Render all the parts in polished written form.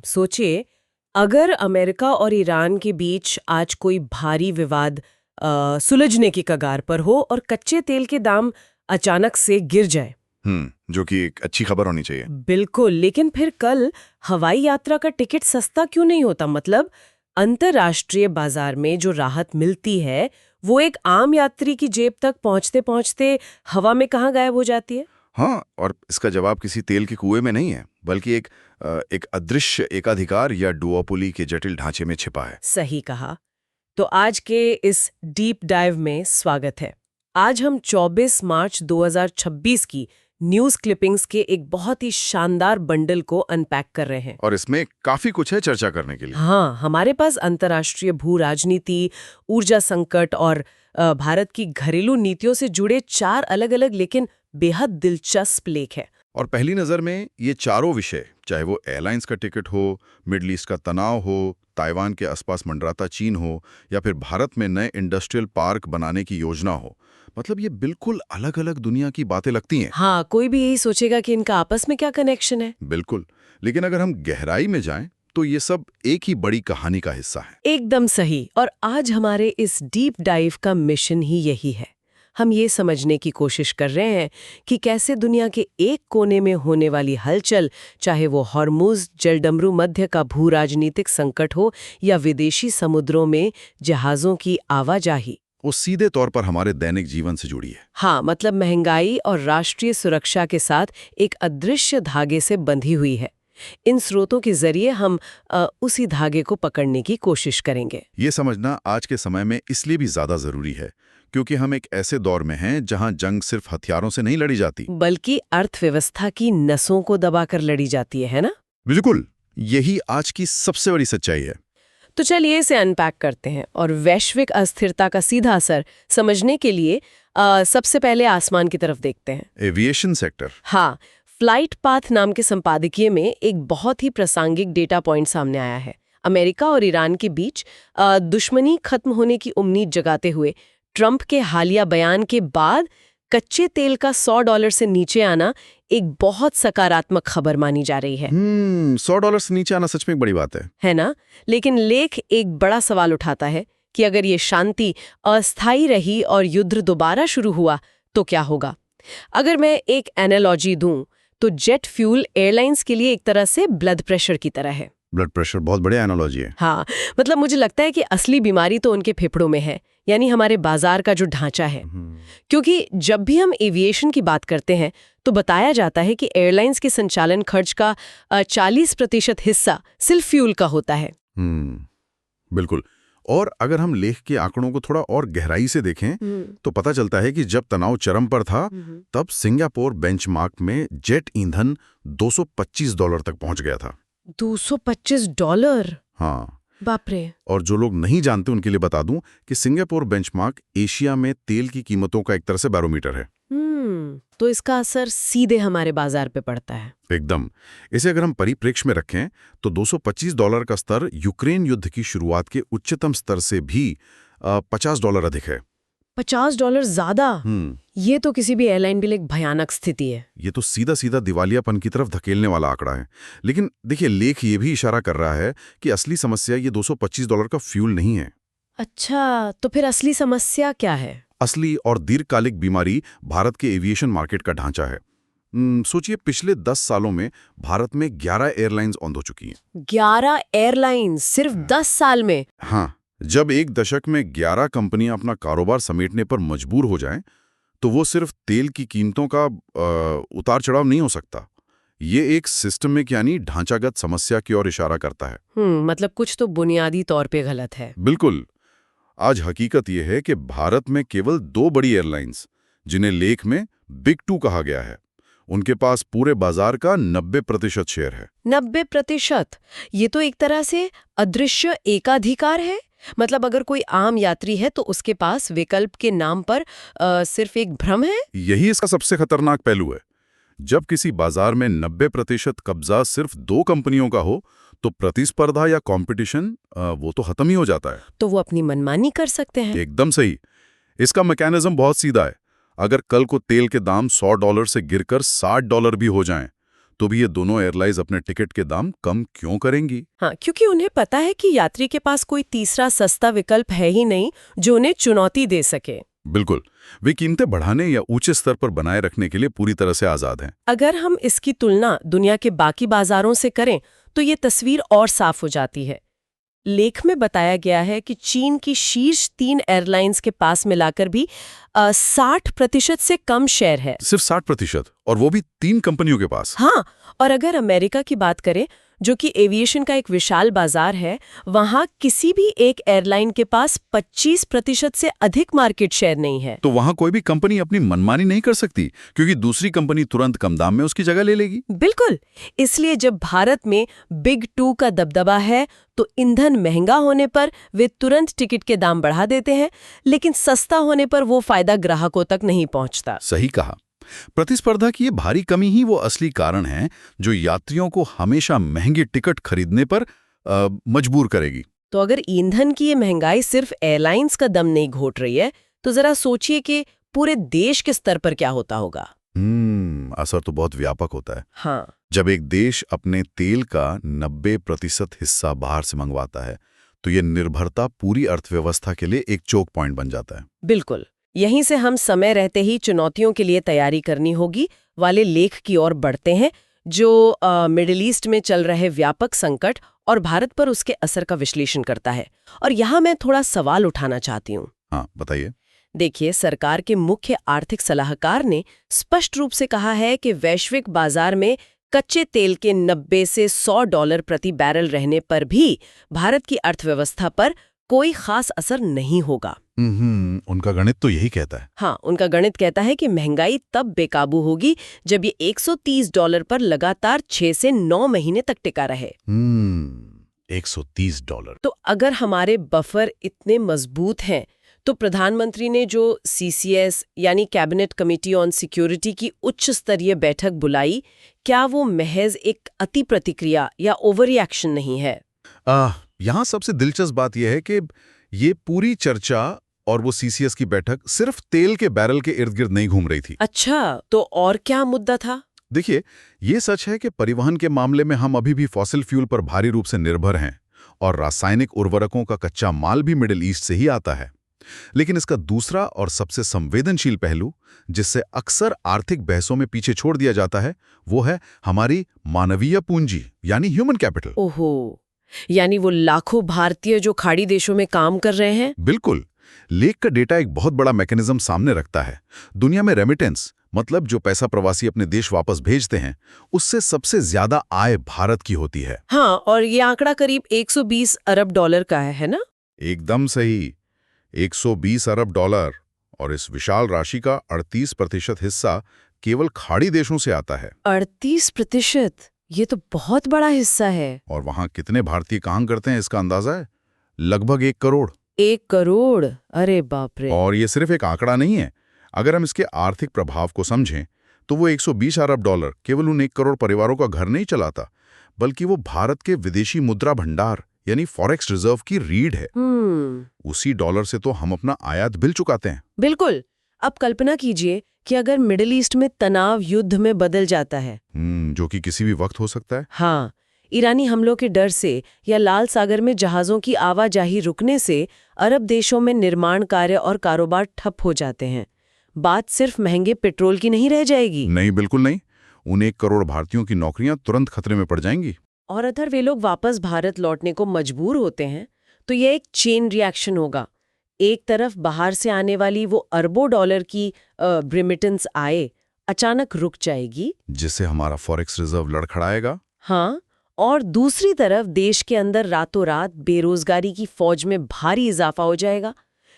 सोचिए, अगर अमेरिका और ईरान के बीच आज कोई भारी विवाद सुलझने की कगार पर हो और कच्चे तेल के दाम अचानक से गिर जाए। जो कि एक अच्छी खबर होनी चाहिए। बिल्कुल, लेकिन फिर कल हवाई यात्रा का टिकट सस्ता क्यों नहीं होता? मतलब अंतर्राष्ट्रीय बाजार में जो राहत मिलती है वो एक आम यात्री की जेब तक पहुंचते पहुंचते हवा में कहाँ गायब हो जाती है? हाँ, और इसका जवाब किसी तेल के कुएं में नहीं है, बल्कि एक अदृश्य एकाधिकार या डुओपोली के जटिल ढांचे में छिपा है। सही कहा। तो आज के इस डीप डाइव में स्वागत है। आज हम 24 मार्च 2026 की न्यूज़ क्लिपिंग्स के एक बहुत ही शानदार बंडल को अनपैक कर रहे हैं। और इसमें काफी कुछ है चर्चा करने के लिए। हाँ, हमारे पास अंतर्राष्ट्रीय भू राजनीति, ऊर्जा संकट और भारत की घरेलू नीतियों से जुड़े 4 अलग-अलग लेकिन बेहद दिलचस्प लेख हैं। और पहली नज़र में ये चारों विषय, चाहे वो एयरलाइंस का टिकट हो, मिडल ईस्ट का तनाव हो, ताइवान के आसपास मंडराता चीन हो, या फिर भारत में नए इंडस्ट्रियल पार्क बनाने की योजना हो, मतलब ये बिल्कुल अलग-अलग दुनिया की बातें लगती हैं। हाँ, कोई भी यही सोचेगा कि इनका आपस में क्या कनेक्शन है। बिल्कुल, लेकिन अगर हम गहराई में जाएं तो ये सब एक ही बड़ी कहानी का हिस्सा है। एकदम सही। और आज हमारे इस डीप डाइव का मिशन ही यही है। हम ये समझने की कोशिश कर रहे हैं कि कैसे दुनिया के एक कोने में होने वाली हलचल, चाहे वो हॉर्मुज़ जलडमरू मध्य का भू राजनीतिक संकट हो या विदेशी समुद्रों में जहाज़ों की आवाजाही, वो सीधे तौर पर हमारे दैनिक जीवन से जुड़ी है। हाँ, मतलब महंगाई और राष्ट्रीय सुरक्षा के साथ एक अदृश्य धागे से बंधी हुई है। इन स्रोतों के जरिए हम उसी धागे को पकड़ने की कोशिश करेंगे। ये समझना आज के समय में इसलिए भी ज्यादा जरूरी है क्योंकि हम एक ऐसे दौर में हैं जहां जंग सिर्फ हथियारों से नहीं लड़ी जाती, बल्कि अर्थव्यवस्था की नसों को दबाकर लड़ी जाती है ना? बिल्कुल, यही आज की सबसे बड़ी सच्चाई है। तो चलिए इसे अनपैक करते हैं और वैश्विक अस्थिरता का सीधा असर समझने के लिए सबसे पहले आसमान की तरफ देखते हैं। Aviation sector. हाँ, फ्लाइट पाथ नाम के संपादकीय में एक बहुत ही प्रासंगिक डेटा पॉइंट सामने आया है। अमेरिका और ईरान के बीच दुश्मनी खत्म होने की उम्मीद जगाते हुए ट्रंप के हालिया बयान के बाद कच्चे तेल का $100 से नीचे आना एक बहुत सकारात्मक खबर मानी जा रही है। $100 से नीचे आना सच में एक बड़ी बात है ना? लेकिन लेख एक बड़ा सवाल उठाता है कि अगर ये शांति अस्थायी रही और युद्ध दोबारा शुरू हुआ तो क्या होगा? अगर मैं एक एनालॉजी दूं तो जेट फ्यूल एयरलाइंस के लिए एक तरह से ब्लड प्रेशर की तरह है। ब्लड प्रेशर बहुत बढ़िया एनालॉजी है। हाँ, मतलब मुझे लगता है कि असली बीमारी तो उनके फेफड़ों में है, यानी हमारे बाजार का जो ढांचा है। क्योंकि जब भी हम एविएशन की बात करते हैं तो बताया जाता है कि एयरलाइंस के संचालन खर्च का 40% हिस्सा सिर्फ फ्यूल का होता है। बिल्कुल। और अगर हम लेख के आंकड़ों को थोड़ा और गहराई से देखें तो पता चलता है कि जब तनाव चरम पर था तब सिंगापुर बेंचमार्क में जेट ईंधन $225 तक पहुंच गया था। $225? हाँ, बाप रे। और जो लोग नहीं जानते उनके लिए बता दूं कि सिंगापुर बेंचमार्क एशिया में तेल की कीमतों का एक तरह से बैरोमीटर है। तो इसका असर सीधे हमारे बाजार पे पड़ता है। एकदम। इसे अगर हम परिप्रेक्ष्य में रखें तो $225 का स्तर यूक्रेन युद्ध की शुरुआत के उच्चतम स्तर से भी $50 अधिक है। $50 ज्यादा? ये तो किसी भी एयरलाइन के लिए एक भयानक स्थिति है। ये तो सीधा सीधा दिवालियापन की तरफ धकेलने वाला आंकड़ा है। लेकिन देखिए, लेख ये भी इशारा कर रहा है कि असली समस्या ये $225 का फ्यूल नहीं है। अच्छा, तो फिर असली समस्या क्या है? असली और दीर्घकालिक बीमारी भारत के एविएशन मार्केट का ढांचा है। सोचिए, पिछले 10 सालों में भारत में 11 एयरलाइंस ऑन हो चुकी हैं। 11 एयरलाइंस सिर्फ 10 साल में? हाँ, जब एक दशक में 11 कंपनियां अपना कारोबार समेटने पर मजबूर हो जाएं, तो वो सिर्फ तेल की कीमतों का उतार चढ़ाव नहीं हो सकता। ये एक सिस्टमिक यानी ढांचागत समस्या की ओर इशारा करता है। मतलब कुछ तो बुनियादी तौर पे गलत है। बिल्कुल। आज हकीकत यह है कि भारत में केवल 2 बड़ी एयरलाइंस, जिन्हें लेख में बिग 2 कहा गया है, उनके पास पूरे बाजार का 90% शेयर है। 90%? ये तो एक तरह से अदृश्य एकाधिकार है। मतलब अगर कोई आम यात्री है तो उसके पास विकल्प के नाम पर सिर्फ एक भ्रम है। यही इसका सबसे खतरनाक पहलू है। जब किसी बाजार में 90% कब्जा सिर्फ 2 कंपनियों का हो तो प्रतिस्पर्धा या कंपटीशन वो तो खत्म ही हो जाता है। तो वो अपनी मनमानी कर सकते हैं। एकदम सही। इसका मैकेनिज्म बहुत सीधा है। अगर कल को तेल के दाम $100 से गिरकर $60 भी हो जाएं, तो भी ये दोनों एयरलाइंस अपने टिकट के दाम कम क्यों करेंगी? हाँ, क्योंकि उन्हें पता है कि यात्री के पास कोई तीसरा सस्ता विकल्प है ही नहीं जो उन्हें चुनौती दे सके। बिल्कुल, वे कीमतें बढ़ाने या ऊंचे स्तर पर बनाए रखने के लिए पूरी तरह से आजाद हैं। अगर हम इसकी तुलना दुनिया के बाकी बाजारों से करें तो ये तस्वीर और साफ हो जाती है। लेख में बताया गया है कि चीन की शीर्ष 3 एयरलाइंस के पास मिलाकर भी 60% से कम शेयर है। सिर्फ 60%, और वो भी 3 कंपनियों के पास। हाँ, और अगर अमेरिका की बात करें, जो कि एविएशन का एक विशाल बाजार है, वहाँ किसी भी एक एयरलाइन के पास 25% से अधिक मार्केट शेयर नहीं है। तो वहां कोई भी कंपनी अपनी मनमानी नहीं कर सकती, क्योंकि दूसरी कंपनी तुरंत कम दाम में उसकी जगह ले लेगी। बिल्कुल। इसलिए जब भारत में बिग 2 का दबदबा है, तो ईंधन महंगा होने पर वे तुरंत टिकट के दाम बढ़ा देते हैं, लेकिन सस्ता होने पर वो फायदा ग्राहकों तक नहीं पहुंचता। सही कहा। प्रतिस्पर्धा की ये भारी कमी ही वो असली कारण है जो यात्रियों को हमेशा महंगी टिकट खरीदने पर मजबूर करेगी। तो अगर ईंधन की ये महंगाई सिर्फ एयरलाइंस का दम नहीं घोट रही है, तो जरा सोचिए कि पूरे देश के स्तर पर क्या होता होगा। असर तो बहुत व्यापक होता है। हाँ, जब एक देश अपने तेल का 90% हिस्सा बाहर से मंगवाता है, तो ये निर्भरता पूरी अर्थव्यवस्था के लिए एक चोक पॉइंट बन जाता है। बिल्कुल। यहीं से हम समय रहते ही चुनौतियों के लिए तैयारी करनी होगी वाले लेख की ओर बढ़ते हैं, जो मिडिल ईस्ट में चल रहे व्यापक संकट और भारत पर उसके असर का विश्लेषण करता है। और यहाँ मैं थोड़ा सवाल उठाना चाहती हूँ। हाँ, बताइए। देखिए, सरकार के मुख्य आर्थिक सलाहकार ने स्पष्ट रूप से कहा है कि वैश्विक बाजार में कच्चे तेल के 90 से $100 प्रति बैरल रहने पर भी भारत की अर्थव्यवस्था पर कोई खास असर नहीं होगा। उनका गणित तो यही कहता है। हाँ, उनका गणित कहता है कि महंगाई तब बेकाबू होगी जब ये $130 पर लगातार 6 से 9 महीने तक टिका रहे। $130। तो अगर हमारे बफर इतने मजबूत हैं, तो प्रधानमंत्री ने जो CCS यानी कैबिनेट कमेटी ऑन सिक्योरिटी की उच्च स्तरीय बैठक बुलाई, क्या वो महज एक अति प्रतिक्रिया या ओवर रिएक्शन नहीं है? यहाँ सबसे दिलचस्प बात यह है कि ये पूरी चर्चा और वो CCS की बैठक सिर्फ तेल के बैरल के इर्द गिर्द नहीं घूम रही थी। अच्छा, तो और क्या मुद्दा था? देखिए, ये सच है कि परिवहन के मामले में हम अभी भी फॉसिल फ्यूल पर भारी रूप से निर्भर हैं, और रासायनिक उर्वरकों का कच्चा माल भी मिडिल ईस्ट से ही आता है। लेकिन इसका दूसरा और सबसे संवेदनशील पहलू, जिससे अक्सर आर्थिक बहसों में पीछे छोड़ दिया जाता है, वो है हमारी मानवीय पूंजी यानी ह्यूमन कैपिटल। ओहो, यानी वो लाखों भारतीय जो खाड़ी देशों में काम कर रहे हैं? बिल्कुल। लेख का डेटा एक बहुत बड़ा मैकेनिज्म सामने रखता है। दुनिया में रेमिटेंस, मतलब जो पैसा प्रवासी अपने देश वापस भेजते हैं, उससे सबसे ज्यादा आय भारत की होती है। हाँ, और ये आंकड़ा करीब $120 अरब का है ना? एकदम सही, $120 अरब। और इस विशाल राशि का 38% हिस्सा केवल खाड़ी देशों से आता है। 38%? ये तो बहुत बड़ा हिस्सा है। और वहां कितने भारतीय काम करते हैं इसका अंदाजा है? लगभग 1 करोड़। 1 करोड़? अरे बाप रे। और ये सिर्फ एक आंकड़ा नहीं है। अगर हम इसके आर्थिक प्रभाव को समझें, तो वो $120 अरब केवल उन 1 करोड़ परिवारों का घर नहीं चलाता, बल्कि वो भारत के विदेशी मुद्रा भंडार यानी फॉरेक्स रिजर्व की रीढ़ है। उसी डॉलर से तो हम अपना आयात बिल चुकाते हैं। बिल्कुल। अब कल्पना कीजिए कि अगर मिडिल ईस्ट में तनाव युद्ध में बदल जाता है, जो कि किसी भी वक्त हो सकता है। हाँ, ईरानी हमलों के डर से या लाल सागर में जहाज़ों की आवाजाही रुकने से अरब देशों में निर्माण कार्य और कारोबार ठप हो जाते हैं। बात सिर्फ महंगे पेट्रोल की नहीं रह जाएगी। नहीं, बिल्कुल नहीं। उन 1 करोड़ भारतीयों की नौकरियां तुरंत खतरे में पड़ जाएंगी। और अगर वे लोग वापस भारत लौटने को मजबूर होते हैं, तो यह एक चेन रिएक्शन होगा। एक तरफ बाहर से आने वाली वो अरबों डॉलर की रेमिटेंस आय अचानक रुक जाएगी, जिससे हमारा फॉरेक्स रिजर्व लड़खड़ाएगा। हाँ, और दूसरी तरफ देश के अंदर रातों रात बेरोजगारी की फौज में भारी इजाफा हो जाएगा।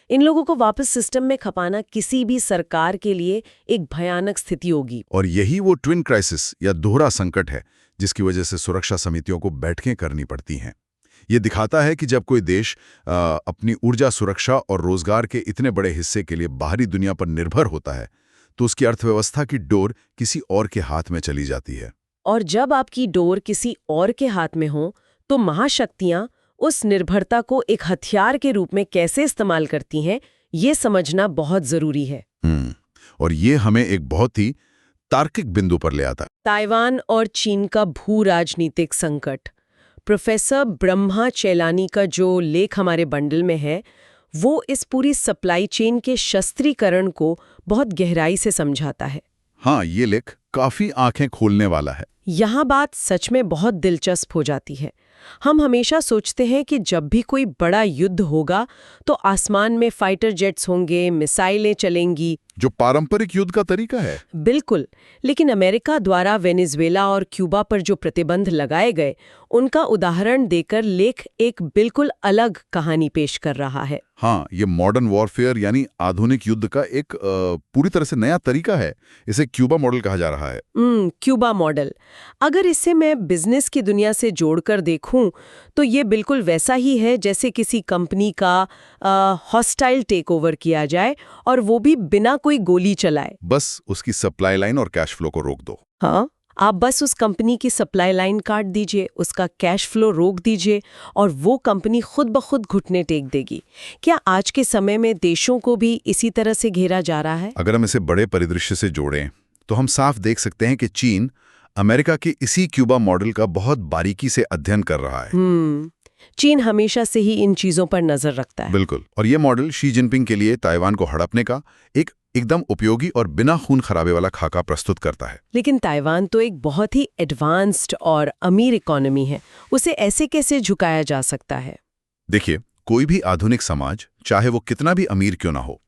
इन लोगों को वापस सिस्टम में खपाना किसी भी सरकार के लिए एक भयानक स्थिति होगी। और यही वो ट्विन क्राइसिस या दोहरा संकट है, जिसकी वजह से सुरक्षा समितियों को बैठकें करनी पड़ती हैं। ये दिखाता है कि जब कोई देश अपनी ऊर्जा सुरक्षा और रोजगार के इतने बड़े हिस्से के लिए बाहरी दुनिया पर निर्भर होता है, तो उसकी अर्थव्यवस्था की डोर किसी और के हाथ में चली जाती है। और जब आपकी डोर किसी और के हाथ में हो, तो महाशक्तियां उस निर्भरता को एक हथियार के रूप में कैसे इस्तेमाल करती हैं, ये समझना बहुत जरूरी है। और ये हमें एक बहुत ही तार्किक बिंदु पर ले आता है। ताइवान और चीन का भू राजनीतिक संकट। प्रोफेसर ब्रह्मा चेलानी का जो लेख हमारे बंडल में है, वो इस पूरी सप्लाई चेन के शस्त्रीकरण को बहुत गहराई से समझाता है। हाँ, ये लेख काफी आंखें खोलने वाला है। यहाँ बात सच में बहुत दिलचस्प हो जाती है। हम हमेशा सोचते हैं कि जब भी कोई बड़ा युद्ध होगा तो आसमान में फाइटर जेट्स होंगे, मिसाइलें चलेंगी, जो पारंपरिक युद्ध का तरीका है। बिल्कुल। लेकिन अमेरिका द्वारा वेनेजुएला और क्यूबा पर जो प्रतिबंध लगाए गए, उनका उदाहरण देकर लेख एक बिल्कुल अलग कहानी पेश कर रहा है। हाँ, ये मॉडर्न वॉरफेयर यानी आधुनिक युद्ध का एक पूरी तरह से नया तरीका है। इसे क्यूबा मॉडल कहा जा रहा है। Cuba model. अगर इसे मैं बिजनेस की दुनिया से जोड़कर देखूं, तो ये बिल्कुल वैसा ही है जैसे किसी कंपनी का हॉस्टाइल टेक ओवर किया जाए और वो भी बिना कोई गोली चलाए। बस उसकी सप्लाई लाइन और कैश फ्लो को रोक दो। हाँ, आप बस उस कंपनी की सप्लाई लाइन काट दीजिए, उसका कैश फ्लो रोक दीजिए और वो कंपनी खुद ब खुद घुटने टेक देगी। क्या आज के समय में देशों को भी इसी तरह से घेरा जा रहा है? अगर हम इसे बड़े परिदृश्य से जोड़ें तो हम साफ देख सकते हैं कि चीन अमेरिका के इसी क्यूबा मॉडल का बहुत बारीकी से अध्ययन कर रहा है। चीन हमेशा से ही इन चीजों पर नजर रखता है। बिल्कुल। और ये मॉडल शी जिनपिंग के लिए ताइवान को हड़पने का एकदम उपयोगी और बिना खून खराबे वाला खाका प्रस्तुत करता है। लेकिन ताइवान तो एक बहुत ही एडवांस्ड और अमीर इकोनॉमी है, उसे ऐसे कैसे झुकाया जा सकता है? देखिए, कोई भी आधुनिक समाज, चाहे वो कितना भी अमीर क्यों ना हो,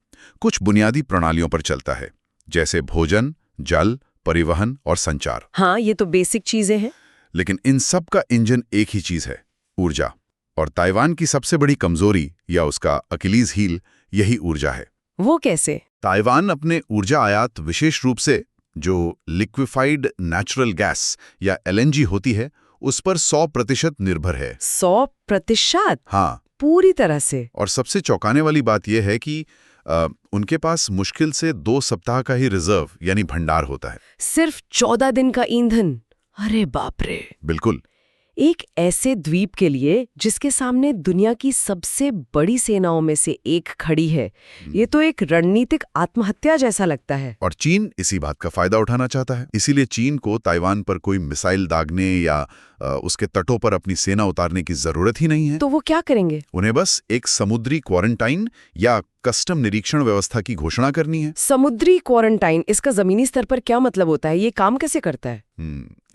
कुछ बुनियादी प्रणालियों पर चलता है, जैसे भोजन, जल, परिवहन और संचार। हाँ, ये तो बेसिक चीजें हैं। लेकिन इन सब का इंजन एक ही चीज है, ऊर्जा। और ताइवान की सबसे बड़ी कमजोरी या उसका अकिलीज हील यही ऊर्जा है। वो कैसे? ताइवान अपने ऊर्जा आयात विशेष रूप से जो लिक्विफाइड नेचुरल गैस या LNG होती है, उस पर 100% निर्भर है। 100%? हाँ, पूरी तरह से। और सबसे चौंकाने वाली बात यह है कि उनके पास मुश्किल से 2 सप्ताह का ही रिजर्व यानी भंडार होता है। सिर्फ 14 दिन का ईंधन? अरे बाप रे। बिल्कुल। एक ऐसे द्वीप के लिए जिसके सामने दुनिया की सबसे बड़ी सेनाओं में से एक खड़ी है, ये तो एक रणनीतिक आत्महत्या जैसा लगता है। और चीन इसी बात का फायदा उठाना चाहता है। इसीलिए चीन को ताइवान पर कोई मिसाइल दागने या उसके तटों पर अपनी सेना उतारने की जरूरत ही नहीं है। तो वो क्या करेंगे? उन्हें बस एक समुद्री क्वारंटाइन या कस्टम निरीक्षण व्यवस्था की घोषणा करनी है। समुद्री क्वारंटाइन, इसका जमीनी स्तर पर क्या मतलब होता है? ये काम कैसे करता है?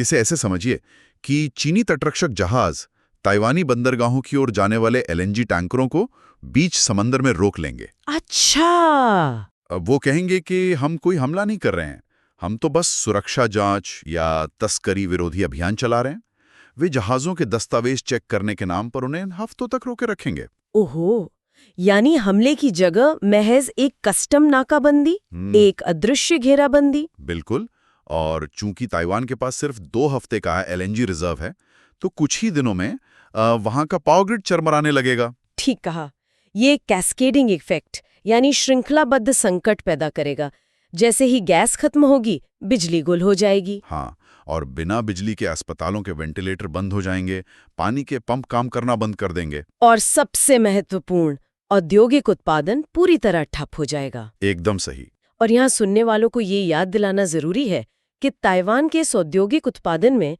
इसे ऐसे समझिए कि चीनी तटरक्षक जहाज ताइवानी बंदरगाहों की ओर जाने वाले LNG टैंकरों को बीच समंदर में रोक लेंगे। अच्छा। अब वो कहेंगे कि हम कोई हमला नहीं कर रहे हैं, हम तो बस सुरक्षा जांच या तस्करी विरोधी अभियान चला रहे हैं। वे जहाजों के दस्तावेज चेक करने के नाम पर उन्हें हफ्तों तक रोके रखेंगे। ओहो, यानी हमले की जगह महज एक कस्टम नाकाबंदी, एक अदृश्य घेराबंदी। बिल्कुल। और चूंकि ताइवान के पास सिर्फ 2 हफ्ते का LNG रिजर्व है, तो कुछ ही दिनों में वहां का पावर ग्रिड चरमराने लगेगा। ठीक कहा। ये कैस्केडिंग इफेक्ट यानी श्रृंखलाबद्ध संकट पैदा करेगा। जैसे ही गैस खत्म होगी, बिजली गुल हो जाएगी। हाँ, और बिना बिजली के अस्पतालों के वेंटिलेटर बंद हो जाएंगे, पानी के पंप काम करना बंद कर देंगे। और सबसे महत्वपूर्ण, औद्योगिक उत्पादन पूरी तरह ठप हो जाएगा। एकदम सही। और यहाँ सुनने वालों को ये याद दिलाना जरूरी है कि ताइवान के इस औद्योगिक उत्पादन में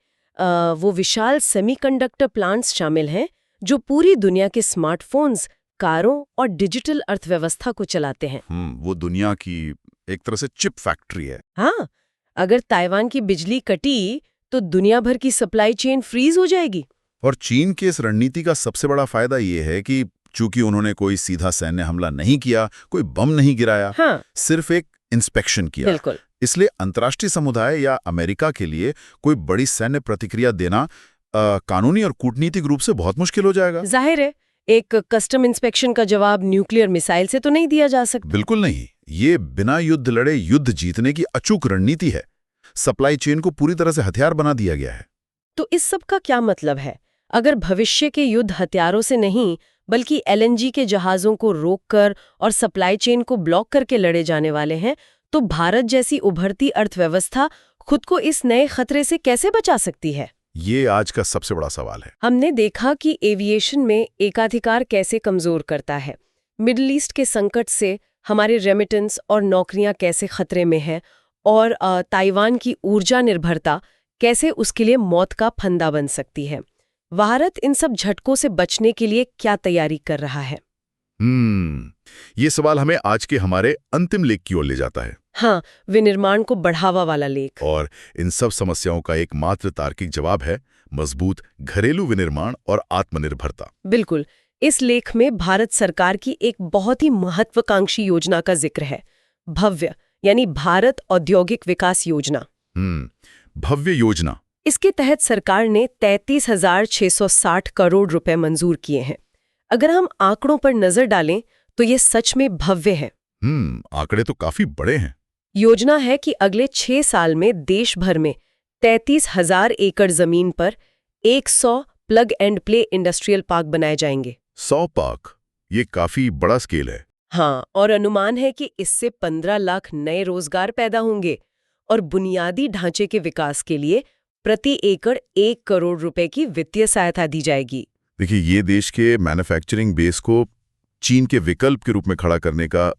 वो विशाल सेमीकंडक्टर प्लांट्स शामिल हैं जो पूरी दुनिया के स्मार्टफोन्स, कारों और डिजिटल अर्थव्यवस्था को चलाते हैं। वो दुनिया की एक तरह से चिप फैक्ट्री है। हाँ, अगर ताइवान की बिजली कटी तो दुनिया भर की सप्लाई चेन फ्रीज हो जाएगी। और चीन की इस रणनीति का सबसे बड़ा फायदा ये है कि चूंकि उन्होंने कोई सीधा सैन्य हमला नहीं किया, कोई बम नहीं गिराया, हाँ, सिर्फ एक इंस्पेक्शन किया। बिल्कुल। इसलिए अंतर्राष्ट्रीय समुदाय या अमेरिका के लिए कोई बड़ी सैन्य प्रतिक्रिया देना कानूनी और कूटनीतिक रूप से बहुत मुश्किल हो जाएगा। जाहिर है, एक कस्टम इंस्पेक्शन का जवाब न्यूक्लियर मिसाइल से तो नहीं दिया जा सकता। बिल्कुल नहीं। ये बिना युद्ध लड़े युद्ध जीतने की अचूक रणनीति है। सप्लाई चेन को पूरी तरह से हथियार बना दिया गया है। तो इस सब का क्या मतलब है? अगर भविष्य के युद्ध हथियारों से नहीं बल्कि LNG के जहाजों को रोककर और सप्लाई चेन को ब्लॉक करके लड़े जाने वाले हैं, तो भारत जैसी उभरती अर्थव्यवस्था खुद को इस नए खतरे से कैसे बचा सकती है? ये आज का सबसे बड़ा सवाल है। हमने देखा कि एविएशन में एकाधिकार कैसे कमजोर करता है, मिडिल ईस्ट के संकट से हमारे रेमिटेंस और नौकरियां कैसे खतरे में हैं, और ताइवान की ऊर्जा निर्भरता कैसे उसके लिए मौत का फंदा बन सकती है। भारत इन सब झटकों से बचने के लिए क्या तैयारी कर रहा है? ये सवाल हमें आज के हमारे अंतिम लेख की ओर ले जाता है। हाँ, विनिर्माण को बढ़ावा वाला लेख। और इन सब समस्याओं का एकमात्र तार्किक जवाब है मजबूत घरेलू विनिर्माण और आत्मनिर्भरता। बिल्कुल। इस लेख में भारत सरकार की एक बहुत ही महत्वाकांक्षी योजना का जिक्र है, भव्य यानी भारत औद्योगिक विकास योजना। भव्य योजना। इसके तहत सरकार ने 33,660 करोड़ रुपए मंजूर किए हैं। अगर हम आंकड़ों पर नजर डालें तो ये सच में भव्य है। आंकड़े तो काफी बड़े हैं। योजना है कि अगले 6 साल में देश भर में 33,000 एकड़ जमीन पर 100 plug and play industrial park बनाए जाएंगे। 100 पार्क, ये काफी बड़ा स्केल है। हाँ, और अनुमान है कि इससे 15 लाख नए रोजगार पैदा होंगे और बुनियादी ढांचे के विकास के लिए प्रति एकड़ 1 करोड़ रुपए की वित्तीय सहायता दी जाएगी। देखिए, ये देश के मैन्युफैक्चरिंग बेस को चीन के विकल्प के रूप में खड़ा करने का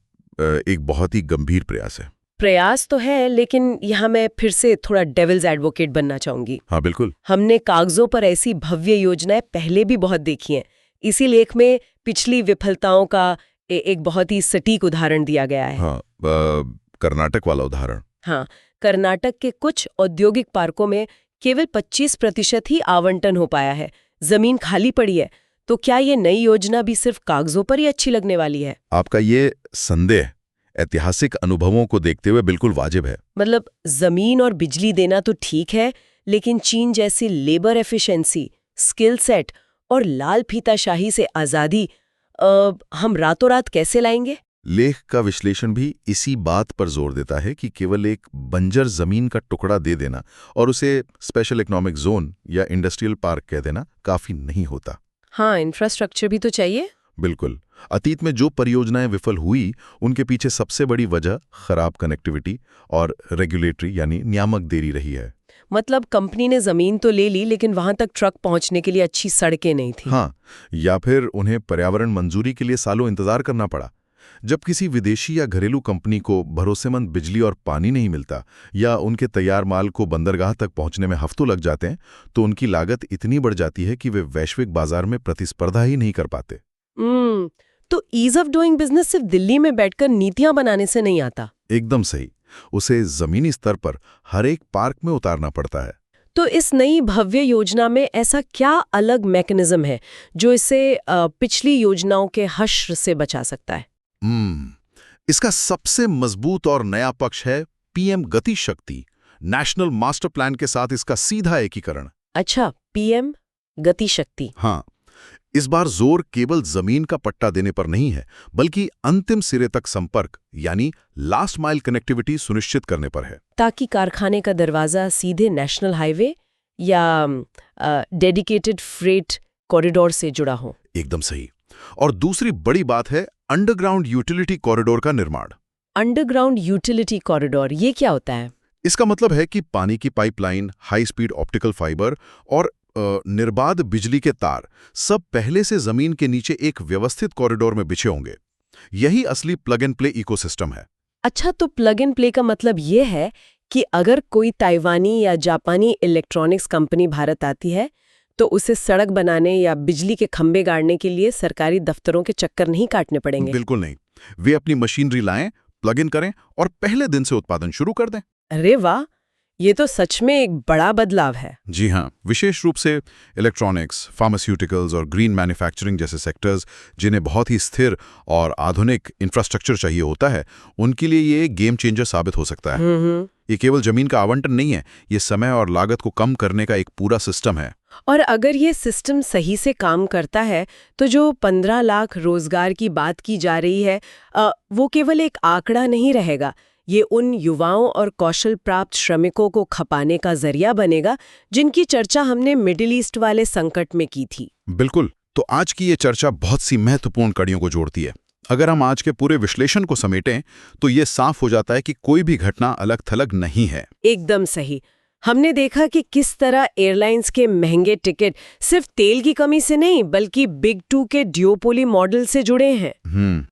एक बहुत ही गंभीर प्रयास है। प्रयास तो है, लेकिन यहाँ मैं फिर से थोड़ा डेविल्स एडवोकेट बनना चाहूंगी। हाँ, बिल्कुल। हमने कागजों पर ऐसी भव्य योजनाएं पहले भी बहुत देखी हैं। इसी लेख में पिछली विफलताओं का एक बहुत ही सटीक उदाहरण दिया गया है। हाँ, कर्नाटक वाला उदाहरण। हाँ, कर्नाटक के कुछ औद्योगिक पार्कों में केवल 25% ही आवंटन हो पाया है, जमीन खाली पड़ी है। तो क्या ये नई योजना भी सिर्फ कागजों पर ही अच्छी लगने वाली है? आपका ये संदेह ऐतिहासिक अनुभवों को देखते हुए बिल्कुल वाजिब है। मतलब जमीन और बिजली देना तो ठीक है, लेकिन चीन जैसी लेबर एफिशिएंसी, स्किल सेट और लाल फीताशाही से आजादी हम रातों रात कैसे लाएंगे? लेख का विश्लेषण भी इसी बात पर जोर देता है कि केवल एक बंजर जमीन का टुकड़ा दे देना और उसे स्पेशल इकोनॉमिक जोन या इंडस्ट्रियल पार्क कह देना काफी नहीं होता। हाँ, इंफ्रास्ट्रक्चर भी तो चाहिए। बिल्कुल। अतीत में जो परियोजनाएं विफल हुई, उनके पीछे सबसे बड़ी वजह खराब कनेक्टिविटी और रेगुलेटरी यानी नियामक देरी रही है। मतलब कंपनी ने जमीन तो ले ली, लेकिन वहां तक ट्रक पहुंचने के लिए अच्छी सड़कें नहीं थी। हाँ, या फिर उन्हें पर्यावरण मंजूरी के लिए सालों इंतजार करना पड़ा। जब किसी विदेशी या घरेलू कंपनी को भरोसेमंद बिजली और पानी नहीं मिलता या उनके तैयार माल को बंदरगाह तक पहुंचने में हफ्तों लग जाते हैं, तो उनकी लागत इतनी बढ़ जाती है कि वे वैश्विक बाजार में प्रतिस्पर्धा ही नहीं कर पाते। तो ईज ऑफ डूइंग बिजनेस सिर्फ दिल्ली में बैठकर नीतियां बनाने से नहीं आता। एकदम सही। उसे जमीनी स्तर पर हर एक पार्क में उतारना पड़ता है। तो इस नई भव्य योजना में ऐसा क्या अलग मैकेनिज्म है जो इसे पिछली योजनाओं के हश्र से बचा सकता है? इसका सबसे मजबूत और नया पक्ष है पीएम गति शक्ति, नेशनल मास्टर प्लान के साथ इसका सीधा एकीकरण। अच्छा, पीएम गति शक्ति। हाँ, इस बार जोर केवल जमीन का पट्टा देने पर नहीं है, बल्कि अंतिम सिरे तक संपर्क यानी लास्ट माइल कनेक्टिविटी सुनिश्चित करने पर है, ताकि कारखाने का दरवाजा सीधे नेशनल हाईवे या डेडिकेटेड फ्रेट कॉरिडोर से जुड़ा हो। एकदम सही। और दूसरी बड़ी बात है अंडरग्राउंड यूटिलिटी कॉरिडोर का निर्माण। अंडरग्राउंड यूटिलिटी कॉरिडोर, ये क्या होता है? इसका मतलब है कि पानी की pipeline, high speed optical fibre और निर्बाध बिजली के तार सब पहले से जमीन के नीचे एक व्यवस्थित कॉरिडोर में बिछे होंगे। यही असली प्लग एंड प्ले इकोसिस्टम है। अच्छा, तो प्लग एंड प्ले का मतलब ये है कि अगर कोई ताइवानी या जापानी इलेक्ट्रॉनिक्स कंपनी भारत आती है तो उसे सड़क बनाने या बिजली के खंभे गाड़ने के लिए सरकारी दफ्तरों के चक्कर नहीं काटने पड़ेंगे। बिल्कुल नहीं। वे अपनी मशीनरी लाएं, प्लग इन करें और पहले दिन से उत्पादन शुरू कर दें। अरे वाह, ये तो सच में एक बड़ा बदलाव है। जी हाँ, विशेष रूप से इलेक्ट्रॉनिक्स, फार्मास्यूटिकल्स और ग्रीन मैन्युफैक्चरिंग जैसे सेक्टर्स, जिन्हें बहुत ही स्थिर और आधुनिक इंफ्रास्ट्रक्चर चाहिए होता है, उनके लिए ये गेम चेंजर साबित हो सकता है। ये केवल जमीन का आवंटन नहीं है, ये समय और लागत को कम करने का एक पूरा सिस्टम है। और अगर ये सिस्टम सही से काम करता है तो जो 15 लाख रोजगार की बात की जा रही है वो केवल एक आंकड़ा नहीं रहेगा। ये उन युवाओं और कौशल प्राप्त श्रमिकों को खपाने का जरिया बनेगा जिनकी चर्चा हमने मिडिल ईस्ट वाले संकट में की थी। बिल्कुल। तो आज की ये चर्चा बहुत सी महत्वपूर्ण कड़ियों को जोड़ती है। अगर हम आज के पूरे विश्लेषण को समेटें तो ये साफ हो जाता है कि कोई भी घटना अलग थलग नहीं है। एकदम सही। हमने देखा कि किस तरह एयरलाइंस के महंगे टिकट सिर्फ तेल की कमी से नहीं बल्कि बिग 2 के ड्यूओपोली मॉडल से जुड़े हैं।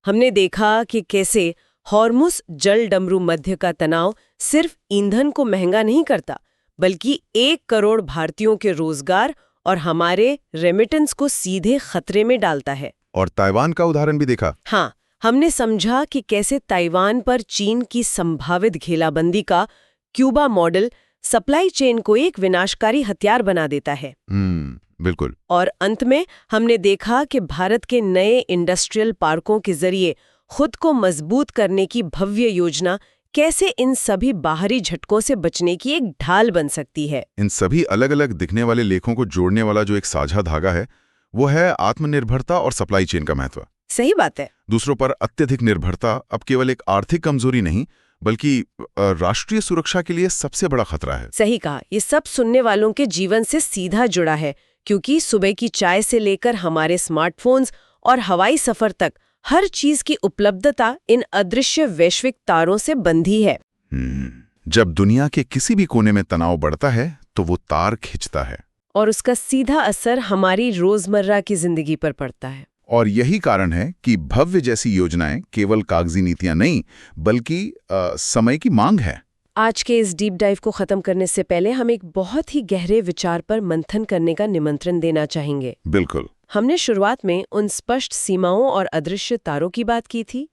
हमने देखा कि कैसे हॉर्मुस जल डमरू मध्य का तनाव सिर्फ ईंधन को महंगा नहीं करता, बल्कि 1 करोड़ भारतीयों के रोजगार और हमारे रेमिटेंस को सीधे खतरे में डालता है। और ताइवान का उदाहरण भी देखा। हाँ, हमने समझा कि कैसे ताइवान पर चीन की संभावित घेराबंदी का क्यूबा मॉडल सप्लाई चेन को एक विनाशकारी हथियार बना देता है। बिल्कुल। और अंत में हमने देखा कि भारत के नए इंडस्ट्रियल पार्कों के जरिए खुद को मजबूत करने की भव्य योजना कैसे इन सभी बाहरी झटकों से बचने की एक ढाल बन सकती है। इन सभी अलग अलग दिखने वाले लेखों को जोड़ने वाला जो एक साझा धागा है, वो है आत्मनिर्भरता और सप्लाई चेन का महत्व। सही बात है। दूसरों पर अत्यधिक निर्भरता अब केवल एक आर्थिक कमजोरी नहीं, बल्कि राष्ट्रीय सुरक्षा के लिए सबसे बड़ा खतरा है। सही कहा। ये सब सुनने वालों के जीवन से सीधा जुड़ा है, क्योंकि सुबह की चाय से लेकर हमारे स्मार्टफोन्स और हवाई सफर तक हर चीज की उपलब्धता इन अदृश्य वैश्विक तारों से बंधी है। जब दुनिया के किसी भी कोने में तनाव बढ़ता है तो वो तार खिंचता है, और उसका सीधा असर हमारी रोजमर्रा की जिंदगी पर पड़ता है। और यही कारण है कि भव्य जैसी योजनाएं केवल कागजी नीतियां नहीं, बल्कि समय की मांग है। आज के इस डीप डाइव को खत्म करने से पहले हम एक बहुत ही गहरे विचार पर मंथन करने का निमंत्रण देना चाहेंगे। बिल्कुल। हमने शुरुआत में उन स्पष्ट सीमाओं और अदृश्य तारों की बात की थी।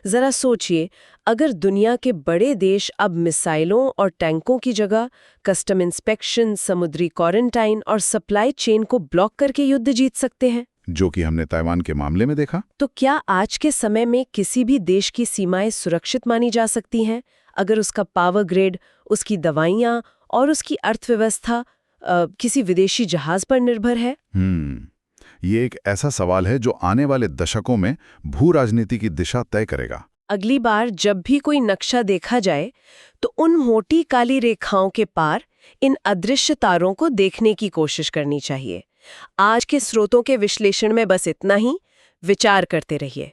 जरा सोचिए, अगर दुनिया के बड़े देश अब मिसाइलों और टैंकों की जगह कस्टम इंस्पेक्शन, समुद्री क्वारंटाइन और सप्लाई चेन को ब्लॉक करके युद्ध जीत सकते हैं, जो कि हमने ताइवान के मामले में देखा, तो क्या आज के समय में किसी भी देश की सीमाएं सुरक्षित मानी जा सकती हैं अगर उसका पावर ग्रिड, उसकी दवाइयां और उसकी अर्थव्यवस्था किसी विदेशी जहाज पर निर्भर है? ये एक ऐसा सवाल है जो आने वाले दशकों में भू राजनीति की दिशा तय करेगा। अगली बार जब भी कोई नक्शा देखा जाए तो उन मोटी काली रेखाओं के पार इन अदृश्य तारों को देखने की कोशिश करनी चाहिए। आज के स्रोतों के विश्लेषण में बस इतना ही। विचार करते रहिए।